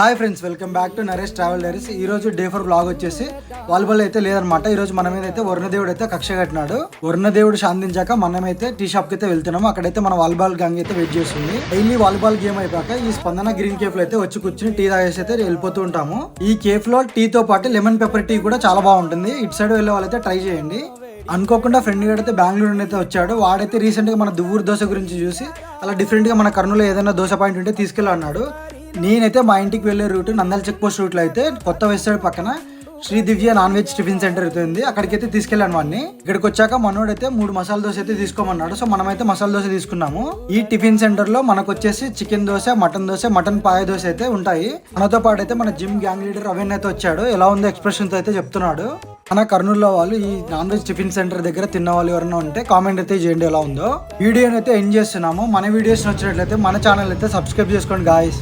Hi friends, welcome back to Naresh travel diaries. ఈ రోజు day 4 blog వచ్చేసి వాలీబాల్ అయితే లేదనమాట. ఈ రోజు మన మీద అయితే వరుణదేవుడు అయితే కక్ష కట్టినాడు. వరుణదేవుడు శాంతించాక మనమైతే టీ షాప్ కి అయితే వెళ్తున్నాము. అక్కడైతే మన వాలీబాల్ గ్యాంగ్ అయితే వెయిట్ చేస్తుంది. డైలీ వాలీబాల్ గేమ్ అయిపోయాక ఈ స్పందన గ్రీన్ కేఫ్ లో అయితే వచ్చి కూర్చుని టీ తాగేసి అయితే వెళ్ళిపోతూ ఉంటాము. ఈ కేఫ్ లో టీ తో పాటు లెమన్ పెప్పర్ టీ కూడా చాలా బాగుంటుంది. ఇటు సైడ్ వెళ్ళే వాళ్ళైతే ట్రై చేయండి. అనుకోకుండా ఫ్రెండ్ గడైతే బెంగళూరు అయితే వచ్చాడు. వాడైతే రీసెంట్ గా మన దువ్వూరు దోశ గురించి చూసి అలా డిఫరెంట్ గా మన కర్నూలు ఏదైనా దోశ పాయింట్ ఉంటే తీసుకెళ్ళి అన్నాడు. నేనైతే మా ఇంటికి వెళ్ళే రూట్ నందల చెక్ పోస్ట్ రూట్లో అయితే కొత్త వెస్ట్ సైడ్ పక్కన శ్రీ దివ్య నాన్ వెజ్ టిఫిన్ సెంటర్ అయితే ఉంది. అక్కడికైతే తీసుకెళ్ళాను వాడిని. ఇక్కడికి వచ్చాక మనోడైతే 3 మసాలా దోశ అయితే తీసుకోమన్నాడు. సో మనమైతే మసాలా దోశ తీసుకున్నాము. ఈ టిఫిన్ సెంటర్ లో మనకు వచ్చేసి చికెన్ దోశ, మటన్ పాయ దోశ అయితే ఉంటాయి. మనతో పాటు అయితే మన జిమ్ గ్యాంగ్ లీడర్ రవీన్ అయితే వచ్చాడు. ఎలా ఉందో ఎక్స్ప్రెషన్ తో అయితే చెప్తున్నాడు. మన కర్నూలులో వాళ్ళు ఈ నాన్ వెజ్ టిఫిన్ సెంటర్ దగ్గర తిన్న వాళ్ళు ఎవరైనా ఉంటే కామెంట్ అయితే చేయండి ఎలా ఉందో. వీడియోని అయితే ఎండ్ చేస్తున్నాము. మన వీడియోస్ నచ్చినట్లయితే మన ఛానల్ అయితే సబ్స్క్రైబ్ చేసుకోండి గాయ్స్.